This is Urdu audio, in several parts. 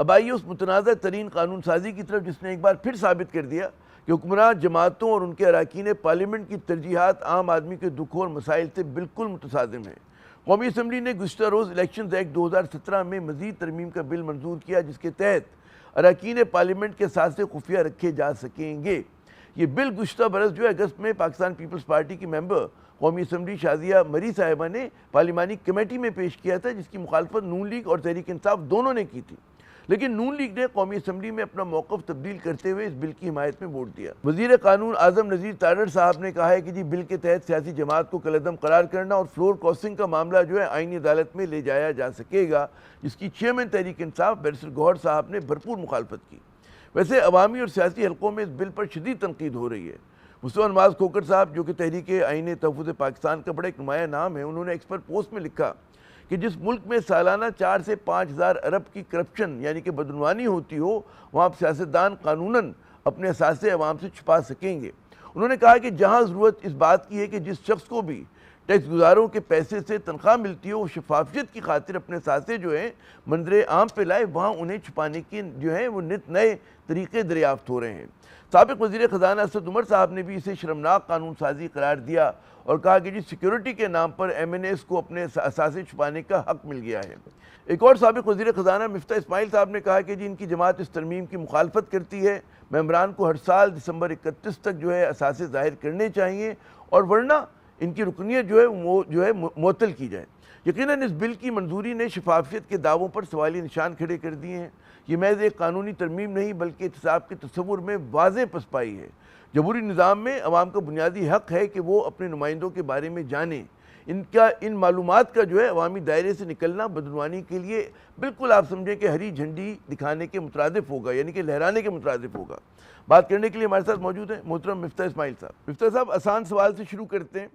اب آئیے اس متنازع ترین قانون سازی کی طرف جس نے ایک بار پھر ثابت کر دیا کہ حکمراں جماعتوں اور ان کے اراکین پارلیمنٹ کی ترجیحات عام آدمی کے دکھوں اور مسائل سے بالکل متصادم ہیں۔ قومی اسمبلی نے گزشتہ روز الیکشنز ایکٹ 2017 میں مزید ترمیم کا بل منظور کیا جس کے تحت اراکین پارلیمنٹ کے اثاثے خفیہ رکھے جا سکیں گے۔ یہ بل گزشتہ برس جو اگست میں پاکستان پیپلز پارٹی کی ممبر قومی اسمبلی شازیہ مری صاحبہ نے پارلیمانی کمیٹی میں پیش کیا تھا، جس کی مخالفت نون لیگ اور تحریک انصاف دونوں نے کی تھی، لیکن نون لیگ نے قومی اسمبلی میں اپنا موقف تبدیل کرتے ہوئے اس بل کی حمایت میں ووٹ دیا۔ وزیر قانون اعظم نذیر تارڑ صاحب نے کہا ہے کہ بل کے تحت سیاسی جماعت کو کالعدم قرار کرنا اور فلور کراسنگ کا معاملہ جو ہے آئینی عدالت میں لے جایا جا سکے گا، جس کی چیئرمین تحریک انصاف بیرسٹر گوہر صاحب نے بھرپور مخالفت کی۔ ویسے عوامی اور سیاسی حلقوں میں اس بل پر شدید تنقید ہو رہی ہے۔ مصطفیٰ نواز کھوکھر صاحب جو کہ تحریک آئین تحفظ پاکستان کا بڑا ایک نمایاں نام ہے، انہوں نے ایکس پر پوسٹ میں لکھا کہ جس ملک میں سالانہ 4 سے 5 ہزار ارب کی کرپشن یعنی کہ بدعنوانی ہوتی ہو، وہاں سیاستدان قانوناً اپنے اثاثے عوام سے چھپا سکیں گے۔ انہوں نے کہا کہ جہاں ضرورت اس بات کی ہے کہ جس شخص کو بھی ٹیکس گزاروں کے پیسے سے تنخواہ ملتی ہو وہ شفافیت کی خاطر اپنے اثاثے جو ہیں منظر عام پہ لائے، وہاں انہیں چھپانے کے جو ہیں وہ نت نئے طریقے دریافت ہو رہے ہیں۔ سابق وزیر خزانہ اسد عمر صاحب نے بھی اسے شرمناک قانون سازی قرار دیا اور کہا کہ سیکیورٹی کے نام پر ایم این ایز کو اپنے اثاثے چھپانے کا حق مل گیا ہے۔ ایک اور سابق وزیر خزانہ مفتاح اسماعیل صاحب نے کہا کہ ان کی جماعت اس ترمیم کی مخالفت کرتی ہے، ممبران کو ہر سال دسمبر 31 تک جو ہے اثاثے ظاہر کرنے چاہیے اور ورنہ ان کی رکنیت جو ہے معطل کی جائے۔ یقیناً اس بل کی منظوری نے شفافیت کے دعووں پر سوالی نشان کھڑے کر دیے ہیں۔ یہ محض ایک قانونی ترمیم نہیں بلکہ احتساب کے تصور میں واضح پسپائی ہے۔ جمہوری نظام میں عوام کا بنیادی حق ہے کہ وہ اپنے نمائندوں کے بارے میں جانیں۔ ان معلومات کا جو ہے عوامی دائرے سے نکلنا بدعنوانی کے لیے بالکل آپ سمجھیں کہ ہری جھنڈی دکھانے کے مترادف ہوگا، یعنی کہ لہرانے کے مترادف ہوگا۔ بات کرنے کے لیے ہمارے ساتھ موجود ہیں محترم مفتاح اسماعیل صاحب۔ مفتاح صاحب، آسان سوال سے شروع کرتے ہیں۔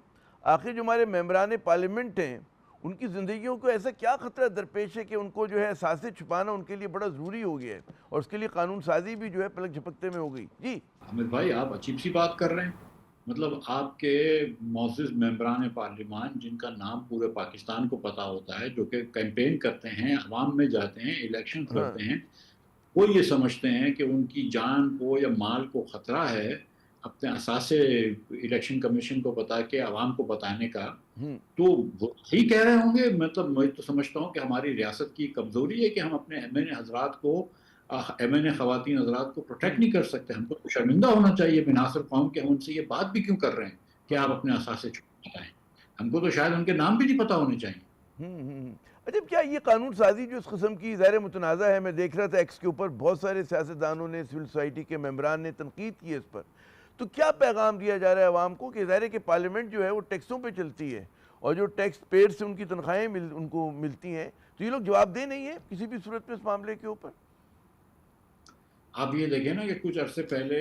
آخر جو ہمارے ممبران پارلیمنٹ ہیں ان کی زندگیوں کو ایسا کیا خطرہ درپیش ہے کہ ان کو جو ہے اثاثے چھپانا ان کے لیے بڑا ضروری ہو گیا ہے اور اس کے لیے قانون سازی بھی جو ہے پلک جھپکتے میں ہو گئی؟ جی حامد بھائی، آپ عجیب سی بات کر رہے ہیں۔ مطلب آپ کے معزز ممبران پارلیمان جن کا نام پورے پاکستان کو پتا ہوتا ہے، جو کہ کیمپین کرتے ہیں، عوام میں جاتے ہیں، الیکشن ہاں، لڑتے ہیں، وہ یہ سمجھتے ہیں کہ ان کی جان کو یا مال کو خطرہ ہے اپنے اثاثے الیکشن کمیشن کو بتا کے عوام کو بتانے کا، تو وہ ہی کہہ رہے ہوں گے۔ مطلب میں تو سمجھتا ہوں کہ ہماری ریاست کی کمزوری ہے کہ ہم اپنے ایم این اے حضرات کو، ایم این اے خواتین حضرات کو پروٹیکٹ نہیں کر سکتے۔ ہم کو تو شرمندہ ہونا چاہیے بناصر قوم کہ ہم ان سے یہ بات بھی کیوں کر رہے ہیں کہ آپ اپنے اثاثے چھپائیں۔ ہم کو تو شاید ان کے نام بھی نہیں پتا ہونے چاہیے۔ اچھا، کیا یہ قانون سازی جو اس قسم کی ظاہر متنازع ہے، میں دیکھ رہا تھا ایکس کے اوپر بہت سارے سیاستدانوں نے، سول سوسائٹی کے ممبران نے تنقید کی ہے اس پر، تو کیا پیغام دیا جا رہا ہے عوام کو کہ ظاہر ہے کہ پارلیمنٹ جو ہے وہ ٹیکسوں پہ چلتی ہے اور جو ٹیکس پیئر سے ان کی تنخواہیں ان کو ملتی ہیں، تو یہ لوگ جواب دہ نہیں ہے کسی بھی صورت میں اس معاملے کے اوپر؟ آپ یہ دیکھیں نا کہ کچھ عرصے پہلے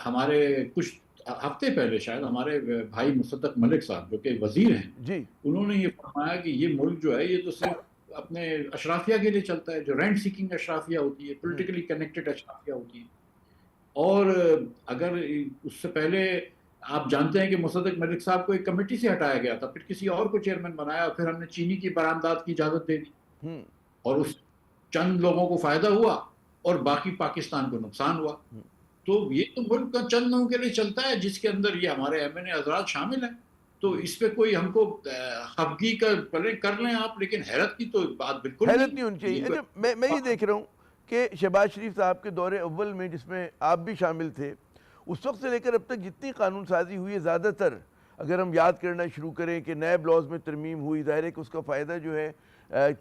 ہمارے کچھ ہفتے پہلے شاید ہمارے بھائی مصدق ملک صاحب جو کہ وزیر ہیں، جی انہوں نے یہ فرمایا کہ یہ ملک جو ہے یہ تو صرف اپنے اشرافیہ کے لیے چلتا ہے، جو رینٹ سیکنگ اشرافیہ ہوتی ہے، پولیٹیکلی کنیکٹڈ اشرافیہ ہوتی ہے۔ اور اگر اس سے پہلے آپ جانتے ہیں کہ مصدق ملک صاحب کو ایک کمیٹی سے ہٹایا گیا تھا، پھر کسی اور کو چیئرمین بنایا، پھر ہم نے چینی کی برآمدات کی اجازت دے دی اور اس چند لوگوں کو فائدہ ہوا اور باقی پاکستان کو نقصان ہوا۔ تو یہ تو ملک کا چند لوگوں کے لیے چلتا ہے جس کے اندر یہ ہمارے ایم این اے حضرات شامل ہیں، تو اس پہ کوئی ہم کو خفگی کا پلے کر لیں آپ، لیکن حیرت کی تو بات بالکل حیرت نہیں نہیں ہونی چاہیے۔ یہ اچھا، میں یہ دیکھ رہا ہوں کہ شہباز شریف صاحب کے دور اول میں جس میں آپ بھی شامل تھے، اس وقت سے لے کر اب تک جتنی قانون سازی ہوئی ہے زیادہ تر اگر ہم یاد کرنا شروع کریں کہ نیب لاز میں ترمیم ہوئی، ظاہر ہے کہ اس کا فائدہ جو ہے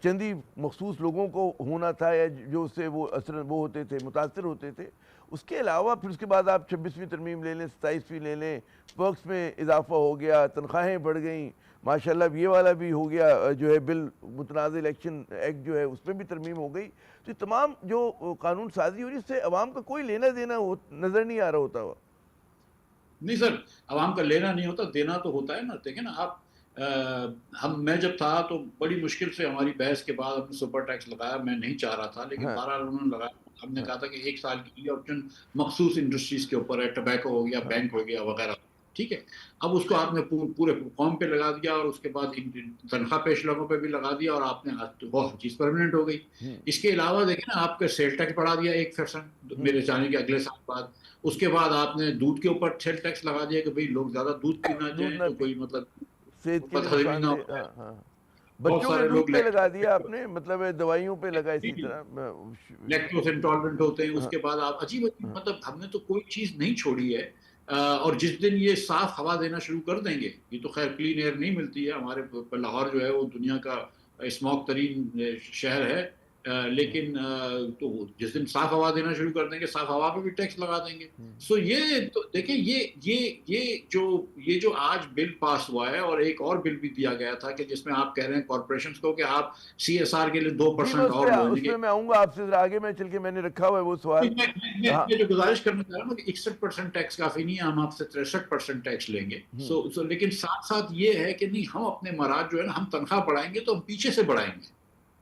چندی مخصوص لوگوں کو ہونا تھا یا جو اس سے وہ ہوتے تھے، متاثر ہوتے تھے۔ اس کے علاوہ پھر اس کے بعد آپ 26ویں ترمیم لے لیں، 27ویں لے لیں، پرکس میں اضافہ ہو گیا، تنخواہیں بڑھ گئیں، ماشاءاللہ یہ والا بھی ہو گیا جو ہے بل متنازع الیکشن ایکٹ جو ہے اس میں بھی ترمیم ہو گئی۔ تو یہ تمام جو قانون سازی ہو رہی ہے اس سے عوام کا کوئی لینا دینا نظر نہیں آ رہا ہوتا ہوا۔ نہیں سر، عوام کا لینا نہیں ہوتا، دینا تو ہوتا ہے نا۔ دیکھیں نا آپ، میں جب تھا تو بڑی مشکل سے ہماری بحث کے بعد ہم نے سپر ٹیکس لگایا، میں نہیں چاہ رہا تھا لیکن بہرحال انہوں نے لگایا۔ ہم نے کہا تھا کہ 1 سال کے لیے اور مخصوص انڈسٹریز کے اوپر ہے، ٹبیکو ہو گیا، بینک ہو گیا وغیرہ۔ ٹھیک ہے. اب اس کو آپ نے پورے قوم پہ لگا دیا اور اس کے بعد تنخواہ پیش لوگوں پہ بھی لگا دیا اور آپ نے وہ چیز پرماننٹ ہو گئی. اس کے علاوہ دیکھیں نا آپ کا سیل ٹیکس بڑھا دیا 1% میرے جانے کے اگلے سال بعد. اس کے بعد آپ نے دودھ کے اوپر سیل ٹیکس لگا دیا کہ بھئی لوگ زیادہ دودھ پینا چاہیں تو کوئی مطلب صحت کے لیے بد ہضمی نقصان نہ ہو. دہ. بچوں کے دودھ پہ لگا دیا آپ نے, مطلب دوائیوں پہ لگا اسی طرح. لیکٹوز انٹالرنٹ ہوتے ہیں. اس کے بعد آپ عجیب مطلب ہم نے تو کوئی چیز نہیں چھوڑی ہے. اور جس دن یہ صاف ہوا دینا شروع کر دیں گے, یہ تو خیر کلین ایئر نہیں ملتی ہے ہمارے لاہور جو ہے وہ دنیا کا اسموک ترین شہر ہے, لیکن تو جس دن صاف ہوا دینا شروع کر دیں گے صاف ہوا پہ بھی ٹیکس لگا دیں گے. سو یہ تو دیکھیں یہ جو آج بل پاس ہوا ہے, اور ایک اور بل بھی دیا گیا تھا کہ جس میں آپ کہہ رہے ہیں کارپوریشنز کو کہ آپ CSR کے لیے 2% اور اس میں میں آؤں گا آپ سے ذرا آگے میں چل کے, میں نے رکھا ہوا ہے وہ سوال. میں جو گزارش کرنا چاہ رہا ہوں کہ 61% ٹیکس کافی نہیں ہے, ہم آپ سے 63% ٹیکس لیں گے. سو لیکن ساتھ ساتھ یہ ہے کہ نہیں, ہم اپنے مراج جو ہے نا ہم تنخواہ بڑھائیں گے تو ہم پیچھے سے بڑھائیں گے,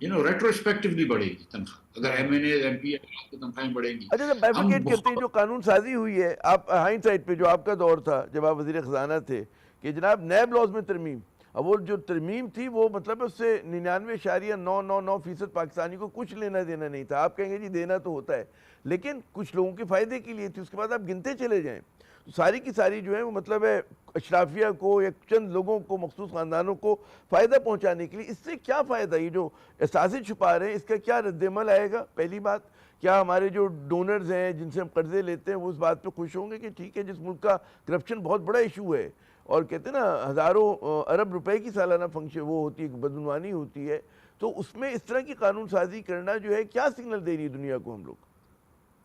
ریٹروسپیکٹولی بڑھے گی تنخواہ. اگر MNA MP کی تنخواہیں بڑھیں گی. اچھا بیفیکیٹ کرتے ہیں جو قانون سازی ہوئی ہے, آپ ہائنڈ سائڈ پہ جو آپ کا دور تھا جب آپ وزیر خزانہ تھے, کہ جناب نیب لاز میں ترمیم, اب وہ جو ترمیم تھی وہ مطلب اس سے 99.999% پاکستانی کو کچھ لینا دینا نہیں تھا. آپ کہیں گے جی دینا تو ہوتا ہے, لیکن کچھ لوگوں کے فائدے کے لیے تھی. اس کے بعد آپ گنتے چلے جائیں تو ساری کی ساری جو ہے وہ مطلب ہے اشرافیہ کو یا چند لوگوں کو, مخصوص خاندانوں کو فائدہ پہنچانے کے لیے. اس سے کیا فائدہ, یہ جو احساسیں چھپا رہے ہیں اس کا کیا رد عمل آئے گا؟ پہلی بات, کیا ہمارے جو ڈونرز ہیں جن سے ہم قرضے لیتے ہیں وہ اس بات پہ خوش ہوں گے کہ ٹھیک ہے, جس ملک کا کرپشن بہت بڑا ایشو ہے اور کہتے ہیں نا ہزاروں ارب روپے کی سالانہ فنکشن وہ ہوتی ہے, بدعنوانی ہوتی ہے, تو اس میں اس طرح کی قانون سازی کرنا جو ہے کیا سگنل دے رہی ہے دنیا کو ہم لوگ؟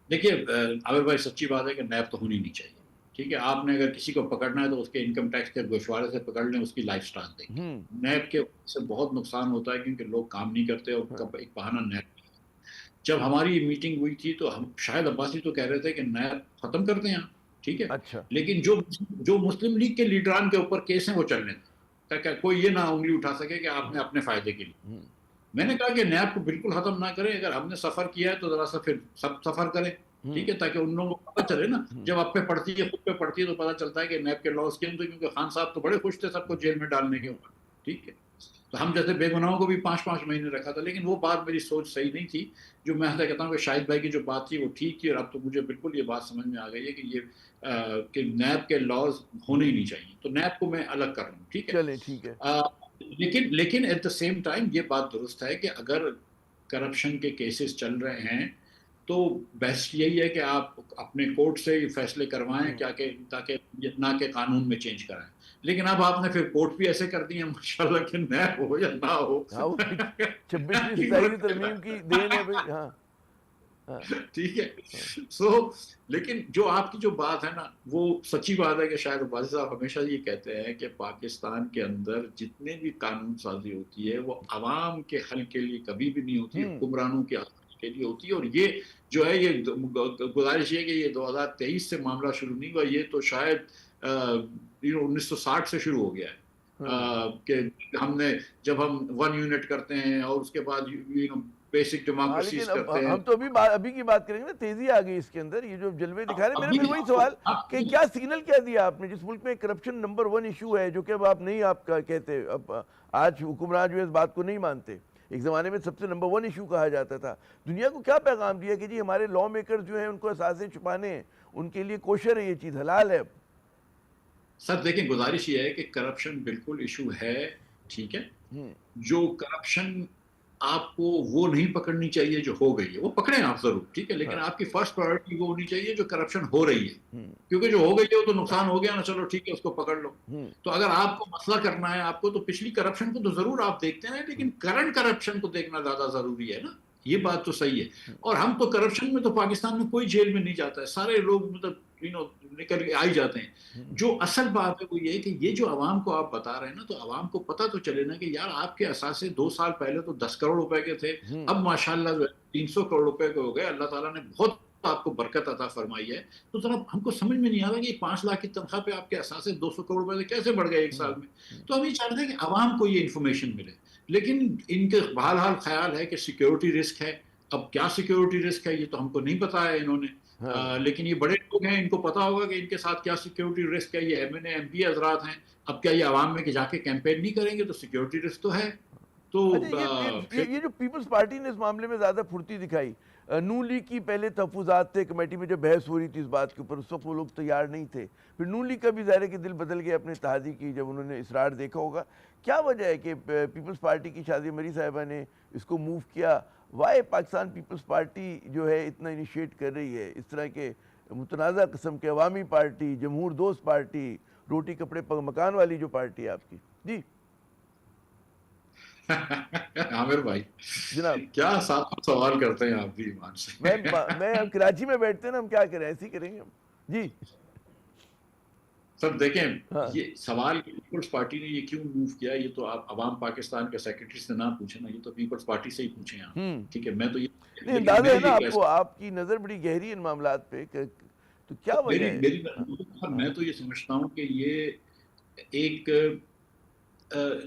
دیکھیے عامر بھائی, سچی بات ہے کہ نیب تو ہونی نہیں چاہیے. ٹھیک ہے, آپ نے اگر کسی کو پکڑنا ہے تو اس کے انکم ٹیکس کے گوشوارے سے پکڑ لیں, اس کی لائف سٹائل دیکھیں. نیب کے سے بہت نقصان ہوتا ہے کیونکہ لوگ کام نہیں کرتے اور ایک بہانہ نیب. جب ہماری میٹنگ ہوئی تھی تو ہم شاید عباسی تو کہہ رہے تھے کہ نیب ختم کر دیں آپ, ٹھیک ہے, اچھا, لیکن جو مسلم لیگ کے لیڈران کے اوپر کیس ہیں وہ چلنے تھے تاکہ کوئی یہ نہ انگلی اٹھا سکے کہ آپ نے اپنے فائدے کے لیے. میں نے کہا کہ نیب کو بالکل ختم نہ کریں, اگر ہم نے سفر کیا ہے تو ذرا سا پھر سب سفر کریں, ٹھیک ہے, تاکہ ان لوگوں کو پتہ چلے نا, جب آپ پہ پڑتی ہے خود پہ پڑتی ہے تو پتہ چلتا ہے کہ نیب کے لاس کیوں تھے, کیونکہ خان صاحب تو بڑے خوش تھے سب کو جیل میں ڈالنے کے اوپر, ٹھیک ہے. تو ہم جیسے بے گناہوں کو بھی 5-5 مہینے رکھا تھا, لیکن وہ بات میری سوچ صحیح نہیں تھی. جو میں کہتا ہوں کہ شاہد بھائی کی جو بات تھی وہ ٹھیک تھی, اور اب تو مجھے بالکل یہ بات سمجھ میں آ گئی ہے کہ یہ کہ نیب کے لاز ہونے ہی نہیں چاہیے, تو نیب کو میں الگ کر رہا ہوں, ٹھیک ہے. چلیں ٹھیک ہے, لیکن ایٹ دا سیم ٹائم یہ بات درست ہے کہ اگر کرپشن کے کیسز چل رہے ہیں تو بیسٹ یہی ہے کہ آپ اپنے کورٹ سے فیصلے کروائیں تاکہ نہ کہ قانون میں چینج کرائیں. لیکن اب آپ نے پھر کورٹ بھی ایسے کر دی ہیں ماشاءاللہ کہ نیب ہو یا نہ ہو, 26ویں ستائیویں ترمیم کی دین ہے بھائی. ہاں ٹھیک ہے. لیکن جو آپ کی جو بات ہے نا وہ سچی بات ہے کہ شاید عباسی صاحب ہمیشہ یہ کہتے ہیں کہ پاکستان کے اندر جتنے بھی قانون سازی ہوتی ہے وہ عوام کے حل کے لیے کبھی بھی نہیں ہوتی, حکمرانوں کے حل کے لیے ہوتی ہے. اور یہ جو ہے یہ گزارش ہے کہ یہ 2023 سے معاملہ شروع نہیں ہوا, یہ تو شاید 1960 سے شروع ہو گیا ہے. کہ ہم نے جب ہم 1 یونٹ کرتے ہیں اور اس کے بعد بیسک ڈیموکریسیز کرتے ہیں. ہم تو ابھی کی بات کریں گے نا, تیزی آ گئی اس کے اندر, یہ جو جلوے دکھا رہے ہیں. میرا پھر وہی سوال کہ کیا سگنل کیا دیا آپ نے جس ملک میں کرپشن نمبر 1 ایشو ہے, جو کہ اب آپ نہیں آپ کا کہتے, اب آج حکمران جو ہے اس بات کو نہیں مانتے, ایک زمانے میں سب سے نمبر 1 ایشو کہا جاتا تھا. دنیا کو کیا پیغام دیا کہ جی ہمارے لا میکر جو ہیں ان کو اثاثے چھپانے ہیں, ان کے لیے کوشر ہے, یہ چیز حلال ہے. اب سر دیکھیں, گزارش یہ ہے کہ کرپشن بالکل ایشو ہے, ٹھیک ہے. جو کرپشن آپ کو وہ نہیں پکڑنی چاہیے جو ہو گئی ہے, وہ پکڑیں آپ ضرور, ٹھیک ہے, لیکن آپ کی فرسٹ پرائرٹی وہ ہونی چاہیے جو کرپشن ہو رہی ہے, کیونکہ جو ہو گئی ہے وہ تو نقصان ہو گیا نا, چلو ٹھیک ہے اس کو پکڑ لو. تو اگر آپ کو مسئلہ کرنا ہے آپ کو تو پچھلی کرپشن کو تو ضرور آپ دیکھتے ہیں, لیکن کرنٹ کرپشن کو دیکھنا زیادہ ضروری ہے نا, یہ بات تو صحیح ہے. اور ہم تو کرپشن میں تو پاکستان میں کوئی جیل میں نہیں جاتا ہے, سارے لوگ مطلب نکل کے آئی جاتے ہیں. جو اصل بات ہے وہ یہ ہے کہ یہ جو عوام کو آپ بتا رہے ہیں نا, تو عوام کو پتہ تو چلے نا کہ یار آپ کے اثاثے 2 سال پہلے تو 10 کروڑ روپے کے تھے, اب ماشاءاللہ جو ہے 300 کروڑ روپے کے ہو گئے. اللہ تعالیٰ نے بہت آپ کو برکت عطا فرمائی ہے. تو ذرا ہم کو سمجھ میں نہیں آ رہا کہ 5 لاکھ کی تنخواہ پہ آپ کے اثاثے 200 کروڑ روپے سے کیسے بڑھ گئے ایک سال میں. تو ہم یہ چاہتے ہیں کہ عوام کو یہ انفارمیشن ملے, لیکن ان کے بہرحال خیال ہے کہ سیکیورٹی رسک ہے. اب کیا سیکیورٹی رسک ہے یہ تو ہم کو نہیں پتا ہے انہوں نے, لیکن یہ بڑے لوگ ہیں، ان کو پتا ہوگا کہ ان کے ساتھ کیا سیکیورٹی رسک ہے. یہ M N A M P حضرات ہیں، اب کیا یہ عوام میں کہ جا کے کیمپین نہیں کریں گے تو سیکیورٹی رسک تو ہے. تو اچھا پھر یہ جو پیپلز پارٹی نے اس معاملے میں زیادہ پھرتی دکھائی، نون لیگ کی پہلے تحفظات تھے، کمیٹی میں جب بحث ہو رہی تھی اس بات کے اوپر، اس وقت وہ لوگ تیار نہیں تھے. پھر نون لیگ کا بھی ظاہر ہے کہ دل بدل گیا اپنے اتحادی کی جب انہوں نے اسرار دیکھا ہوگا. کیا وجہ ہے کہ پیپلز پارٹی کی شادیہ مری صاحبہ نے اس کو موو کیا؟ وائی پاکستان پیپلز پارٹی جو ہے اتنا انیشیٹ کر رہی ہے اس طرح کے متنازع قسم کے عوامی پارٹی، جمہور دوست پارٹی، روٹی کپڑے مکان والی جو پارٹی ہے آپ کی؟ جی عامر بھائی جناب. کیا ساتھ سوال کرتے ہیں آپ بھی ایمان سے. میں ہم کراچی میں بیٹھتے ہیں نا، ہم کیا کریں، ایسے ہی کریں گے ہم. جی سر دیکھیں، ہاں یہ سوال پیپلز پارٹی نے یہ کیوں موو کیا، یہ تو آپ عوام پاکستان کے سیکرٹری سے نہ پوچھیں نا، یہ تو پیپلز پارٹی سے ہی پوچھیں آپ. ٹھیک ہے، میں تو یہ نہیں، لیکن اندازہ ہے میری نا یہ آپ کو، آپ کی نظر بڑی گہری ان معاملات پہ، تو کیا وجہ ہے؟ میں تو یہ سمجھتا ہوں کہ یہ ایک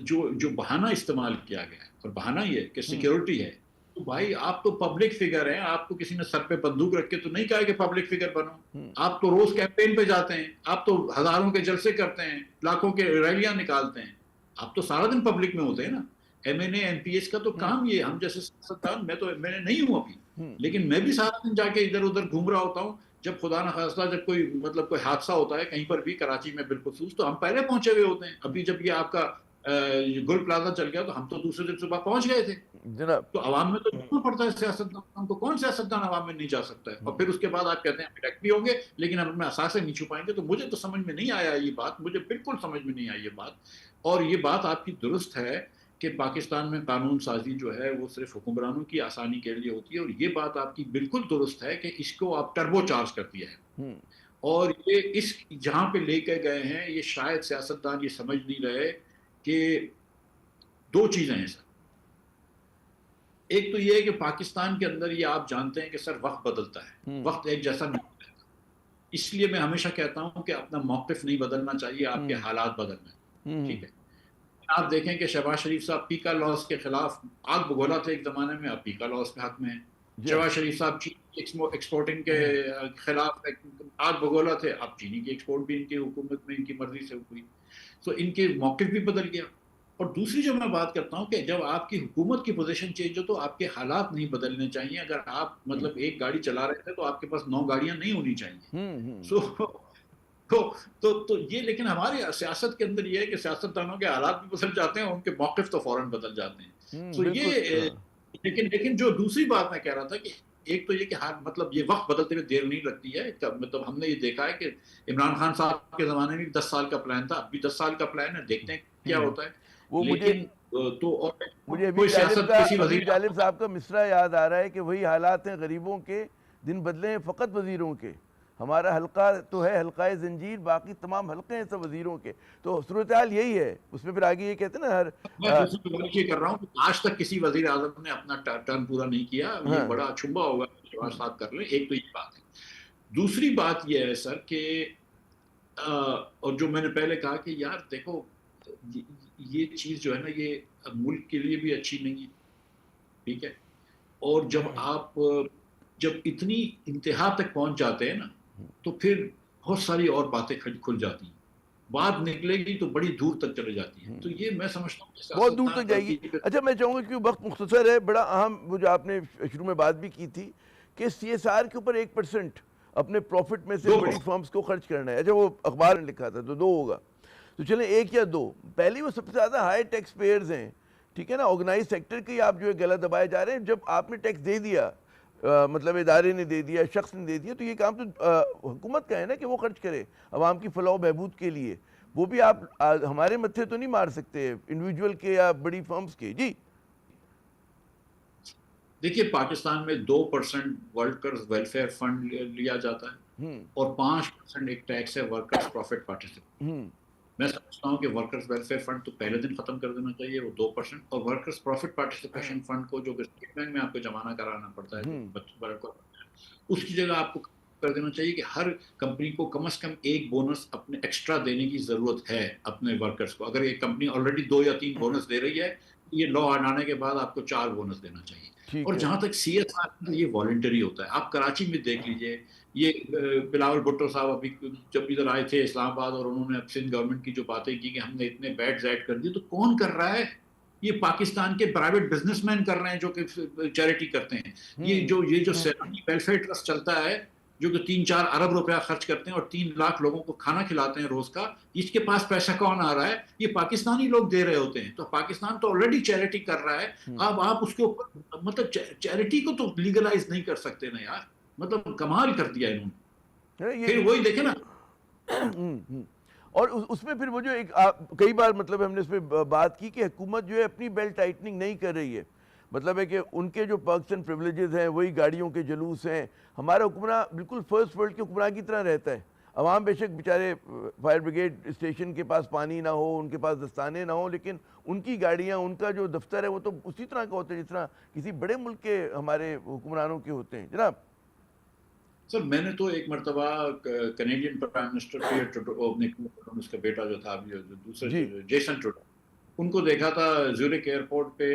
جو بہانہ استعمال کیا گیا ہے، اور بہانہ یہ کہ سیکیورٹی ہے. تو بھائی آپ تو پبلک فگر ہیں، آپ کو کسی نے سر پہ بندوق رکھ کے تو نہیں کہا کہ پبلک فگر بنو. آپ تو روز کیمپین پہ جاتے ہیں، آپ تو ہزاروں کے جلسے کرتے ہیں، لاکھوں کے ریلیاں نکالتے ہیں، آپ تو سارا دن پبلک میں ہوتے ہیں نا. M N A M P S کا تو کام یہ، ہم جیسے سیاستدان، میں نے نہیں ہوں ابھی، لیکن میں بھی سارا دن جا کے ادھر ادھر گھوم رہا ہوتا ہوں. جب خدا نہ خواستہ جب کوئی حادثہ ہوتا ہے کہیں پر بھی، کراچی میں بالخصوص، تو ہم پہلے پہنچے ہوئے ہوتے ہیں. ابھی جب یہ آپ کا گل پلازا چل گیا تو ہم تو دوسرے دن صبح پہنچ گئے تھے. جناب تو عوام میں تو جانا پڑتا ہے سیاستدان کو، کون سیاستدان عوام میں نہیں جا سکتا ہے؟ اور پھر اس کے بعد آپ کہتے ہیں الیکٹ بھی ہوں گے لیکن ہم اپنے اثاثے نہیں چھپائیں گے. تو مجھے تو سمجھ میں نہیں آیا یہ بات، مجھے بالکل سمجھ میں نہیں آئی یہ بات. اور یہ بات آپ کی درست ہے کہ پاکستان میں قانون سازی جو ہے وہ صرف حکمرانوں کی آسانی کے لیے ہوتی ہے، اور یہ بات آپ کی بالکل درست ہے کہ اس کو آپ ٹربو چارج کر دیا ہے. اور یہ اس جہاں پہ لے کے گئے ہیں، یہ شاید سیاستدان یہ سمجھ نہیں رہے کہ دو چیزیں ہیں سر. ایک تو یہ ہے کہ پاکستان کے اندر یہ آپ جانتے ہیں کہ سر وقت بدلتا ہے، وقت ایک جیسا نہیں رہتا. اس لیے میں ہمیشہ کہتا ہوں کہ اپنا موقف نہیں بدلنا چاہیے، آپ کے حالات بدلنا ہے. ٹھیک ہے، آپ دیکھیں کہ شہباز شریف صاحب پیکا لاس کے خلاف آگ بگولا تھے ایک زمانے میں، اب پیکا لاس کے حق میں ہیں. شہباز شریف صاحب چینی ایکسپورٹنگ کے خلاف آگ بگولا تھے، اب چینی کی ایکسپورٹ بھی ان کی حکومت میں ان کی مرضی سے ہوئی. تو ان کے موقف بھی بدل گیا. اور دوسری جو میں بات کرتا ہوں کہ جب آپ کی حکومت کی پوزیشن چینج ہو تو آپ کے حالات نہیں بدلنے چاہیے. اگر آپ مطلب ایک گاڑی چلا رہے تھے تو آپ کے پاس 9 گاڑیاں نہیں ہونی چاہیے. تو یہ، لیکن ہماری سیاست کے اندر یہ ہے کہ سیاستدانوں کے حالات بھی بدل جاتے ہیں، ان کے موقف تو فوراً بدل جاتے ہیں. تو یہ لیکن جو دوسری بات میں کہہ رہا تھا کہ ایک تو یہ کہ مطلب یہ وقت بدلتے ہوئے دیر نہیں لگتی ہے. مطلب ہم نے یہ دیکھا ہے کہ عمران خان صاحب کے زمانے میں 10 سال کا پلان تھا، اب بھی 10 سال کا پلان ہے، دیکھتے ہیں کیا ہوتا ہے. وہ لیکن مجھے کوئی سیاست کسی ابھی وزیر جالب صاحب کا مصرع یاد آ رہا ہے کہ وہی حالات ہیں غریبوں کے، دن بدلے ہیں فقط وزیروں کے. ہمارا حلقہ تو ہے حلقہ زنجیر، باقی تمام حلقے ہیں سب وزیروں کے. تو صورتحال یہی ہے. اس میں پھر آگے یہ کہتے ہیں نا میں دوسری بات یہ کر رہا ہوں کہ آج تک کسی وزیر اعظم نے اپنا ٹرن پورا نہیں کیا. یہ بڑا چھمبا ہوگا شہباز صاحب کر لیں. ایک تو یہ بات ہے. دوسری بات یہ ہے سر کہ اور جو میں نے پہلے کہا کہ یار دیکھو یہ چیز جو ہے نا یہ ملک کے لیے بھی اچھی نہیں ہے. ٹھیک ہے، اور جب اتنی انتہا تک پہنچ جاتے ہیں نا تو پھر بہت ساری اور باتیں کھل جاتی ہیں. بات نکلے گی تو بڑی دور تک چلے جاتی ہیں. تو یہ میں سمجھتا ہوں کہ بہت دور تک جائے گی. اچھا میں چاہوں گا کہ وقت مختصر ہے، بڑا اہم وہ جو آپ نے شروع میں بات بھی کی تھی کہ سی ایس آر کے اوپر 1% اپنے پروفٹ میں سے بڑی فرمز کو خرچ کرنا ہے. اچھا وہ اخبار نے لکھا تھا تو 2 ہوگا، تو چلیں 1 یا 2. پہلی وہ سب سے زیادہ ہائی ٹیکس پیئرز ہیں. ٹھیک ہے نا، آرگنائز سیکٹر کے آپ جو ہے گلا دبائے جا رہے ہیں. جب آپ نے ٹیکس دے دیا، مطلب ادارے نے دے دیا، شخص نے دے دیا، تو یہ کام تو حکومت کا ہے نا کہ وہ خرچ کرے عوام کی فلاح و بہبود کے لیے. وہ بھی آپ ہمارے متھے تو نہیں مار سکتے انڈیویجول کے یا بڑی فرمز کے. جی دیکھیے پاکستان میں 2% ورکرز ویلفیئر فنڈ لیا جاتا ہے اور 5% ایک ٹیکس ہے ورکرز پروفٹ پارٹیسپیشن. میں سمجھتا ہوں کہ ورکرز ویلفیئر فنڈ تو پہلے دن ختم کر دینا چاہیے، وہ 2%. اور ورکرز پروفٹ پارٹیسپیشن فنڈ کو جو اسٹیٹ بینک میں آپ کو جمع کرانا پڑتا ہے اس کی جگہ آپ کو کر دینا چاہیے کہ ہر کمپنی کو کم از کم 1 بونس اپنے ایکسٹرا دینے کی ضرورت ہے اپنے ورکرز کو. اگر ایک کمپنی آلریڈی 2 یا 3 بونس دے رہی ہے، یہ لا آنے کے بعد آپ کو 4 بونس دینا چاہیے. ٹھیک اور ہے جہاں تک CSR یہ والنٹری ہوتا ہے. آپ کراچی میں دیکھ لیجئے, یہ بلاول بھٹو صاحب ابھی جب ادھر آئے تھے اسلام آباد, اور انہوں نے سندھ گورنمنٹ کی جو باتیں کی کہ ہم نے اتنے بیڈز ایڈ کر دی, تو کون کر رہا ہے؟ یہ پاکستان کے پرائیویٹ بزنس مین کر رہے ہیں جو کہ چیریٹی کرتے ہیں. یہ جو سیلانی ویلفیئر ٹرسٹ چلتا ہے جو کہ 3-4 ارب روپیہ خرچ کرتے ہیں اور 3 لاکھ لوگوں کو کھانا کھلاتے ہیں روز کا, اس کے پاس پیسہ کون آ رہا ہے؟ یہ پاکستانی لوگ دے رہے ہوتے ہیں. تو پاکستان تو آلریڈی چیریٹی کر رہا ہے. اب آپ اس کے اوپر مطلب چیریٹی کو تو لیگلائز نہیں کر سکتے نا یار, مطلب کمال کر دیا انہوں نے. پھر وہی دیکھیں نا, اور اس میں پھر وہ جو ایک کئی بار مطلب ہم نے اس پہ بات کی کہ حکومت جو ہے اپنی بیلٹ ٹائٹننگ نہیں کر رہی ہے. مطلب ہے کہ ان کے جو پرکس اینڈ پریولیجز ہیں وہی گاڑیوں کے جلوس ہیں. ہمارا حکمراں بالکل فرسٹ ورلڈ کے حکمراں کی طرح رہتا ہے. عوام بے شک بیچارے فائر بریگیڈ اسٹیشن کے پاس پانی نہ ہو, ان کے پاس دستانے نہ ہوں, لیکن ان کی گاڑیاں, ان کا جو دفتر ہے وہ تو اسی طرح کا ہوتا ہے جس طرح کسی بڑے ملک کے ہمارے حکمرانوں کے ہوتے ہیں. جناب سر میں نے تو ایک مرتبہ Canadian prime minister Pierre Trudeau, اس کا بیٹا جو تھا دوسرے جی جیسن ٹروڈو, ان کو دیکھا تھا زیورک ایئرپورٹ پہ,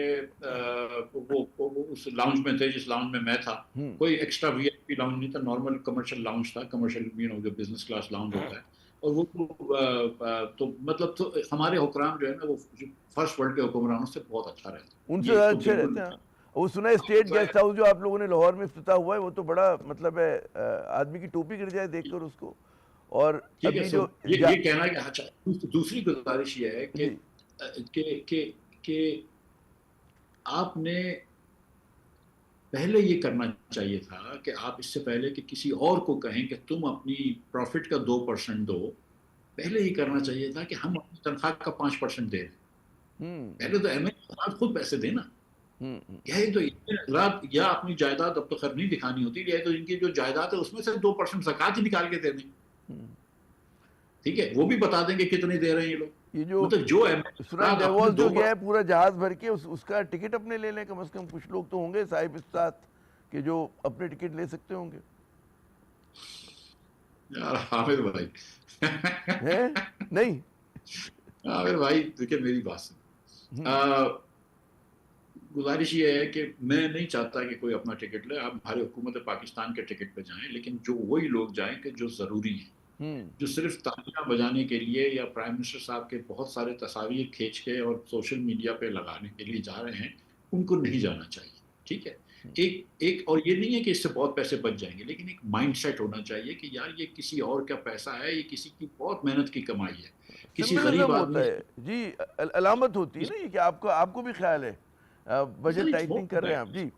وہ اس لاؤنج میں تھے جس لاؤنج میں میں تھا. کوئی ایکسٹرا VIP لاؤنج نہیں تھا, نارمل کمرشل لاؤنج تھا, کمرشل جو بزنس کلاس لاؤنج ہوتا ہے. اور وہ تو مطلب تو ہمارے حکمران جو ہے نا وہ فرسٹ ورلڈ کے حکمرانوں سے بہت اچھا رہتا ہے. ان سے یہ زیادہ تو اچھے بالکل رہتے ہیں. وہ سنا ہے اسٹیٹ گیسٹ ہاؤس جو آپ لوگوں نے لاہور میں افتتاح ہوا ہے, وہ تو بڑا مطلب ہے آدمی کی ٹوپی گر جائے دیکھ کر اس کو. اور ٹھیک ہے. ابھی سو جو یہ کہنا کہ اچھا, دوسری گزارش یہ ہے جی کہ آپ نے پہلے یہ کرنا چاہیے تھا کہ آپ اس سے پہلے کہ کسی اور کو کہیں کہ تم اپنی پروفٹ کا 2% دو, پہلے یہ کرنا چاہیے تھا کہ ہم اپنی تنخواہ کا 5% دے دیں. پہلے تو MLA خود پیسے دینا. تو حضرات یا اپنی جائیداد اب تو خیر نہیں دکھانی ہوتی, یا تو ان کی جو جائیداد ہے اس میں سے 2% زکوٰۃ ہی نکال کے دے دیں. ٹھیک ہے, وہ بھی بتا دیں کہ کتنے دے رہے ہیں یہ لوگ. یہ جو مطلب جو سورج ڈیوال جو گیا ہے پورا جہاز بھر کے, اس کا ٹکٹ اپنے لے لیں. کم از کم کچھ لوگ تو ہوں گے صاحب استاد کہ جو اپنے ٹکٹ لے سکتے ہوں گے. یار عامر بھائی نہیں عامر بھائی دیکھیں میری بات سن, گزارش یہ ہے کہ میں نہیں چاہتا کہ کوئی اپنا ٹکٹ لے. آپ ہماری حکومت پاکستان کے ٹکٹ پہ جائیں, لیکن جو وہی لوگ جائیں کہ جو ضروری ہیں, جو صرف تالیاں بجانے کے لیے یا پرائم منسٹر صاحب کے بہت سارے تصاویر کھینچ کے اور سوشل میڈیا پہ لگانے کے لیے جا رہے ہیں, ان کو نہیں جانا چاہیے. ٹھیک ہے, ایک اور یہ نہیں ہے کہ اس سے بہت پیسے بچ جائیں گے, لیکن ایک مائنڈ سیٹ ہونا چاہیے کہ یار یہ کسی اور کا پیسہ ہے, یہ کسی کی بہت محنت کی کمائی ہے. کسی غریب سمبلزم ہوتا آدمی ہے جی, علامت ہوتی ہے نا یہ کہ آپ کو بھی خیال ہے بجٹ ٹائٹننگ کر رہے ہیں آپ. جی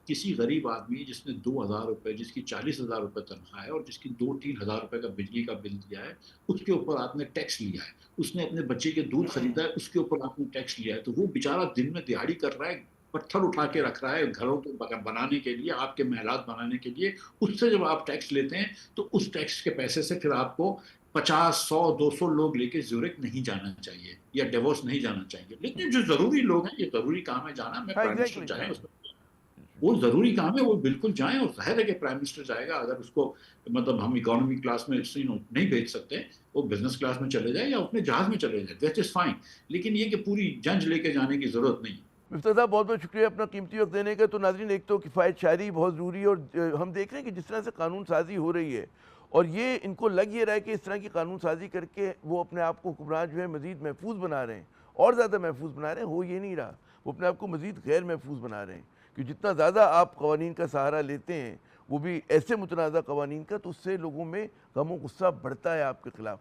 کسی غریب آدمی جس نے 2,000 روپے, جس کی 40,000 روپے تنخواہ ہے اور جس کی 2-3 ہزار روپے کا بجلی کا بل دیا ہے, اس کے اوپر آپ نے ٹیکس لیا ہے. اس نے اپنے بچے کے دودھ خریدا ہے, اس کے اوپر آپ نے ٹیکس لیا ہے. تو وہ بیچارہ دن میں دہاڑی کر رہا ہے, پتھر اٹھا کے رکھ رہا ہے گھروں کو بنانے کے لیے, آپ کے محلات بنانے کے لیے. اس سے جب آپ ٹیکس لیتے ہیں تو اس ٹیکس کے پیسے سے پھر آپ کو 50, 100, 200 لوگ لے کے زیورک نہیں جانا چاہیے یا ڈیووس نہیں جانا چاہیے. لیکن جو ضروری لوگ ہیں, یہ ضروری کام ہے جانا. میں پرائم منسٹر جائیں, وہ ضروری کام ہے, وہ بالکل جائیں. اور ظاہر ہے کہ پرائم منسٹر جائے گا, اگر اس کو مطلب ہم اکانومی کلاس میں نہیں بھیج سکتے, وہ بزنس کلاس میں چلے جائے یا اپنے جہاز میں چلے جائے, دیٹ از فائن. لیکن یہ کہ پوری جنج لے کے جانے کی ضرورت نہیں. مفتاح صاحب بہت بہت شکریہ اپنا قیمتی وقت دینے کا. تو ناظرین, ایک تو کفایت شعری بہت ضروری ہے, اور ہم دیکھ رہے ہیں کہ جس طرح سے قانون سازی ہو رہی ہے, اور یہ ان کو لگ یہ رہا ہے کہ اس طرح کی قانون سازی کر کے وہ اپنے آپ کو حکمران جو ہے مزید محفوظ بنا رہے ہیں, اور زیادہ محفوظ بنا رہے ہیں. ہو یہ نہیں رہا, وہ اپنے آپ کو مزید غیر محفوظ بنا رہے ہیں. کہ جتنا زیادہ آپ قوانین کا سہارا لیتے ہیں, وہ بھی ایسے متنازع قوانین کا, تو اس سے لوگوں میں غم و غصہ بڑھتا ہے آپ کے خلاف.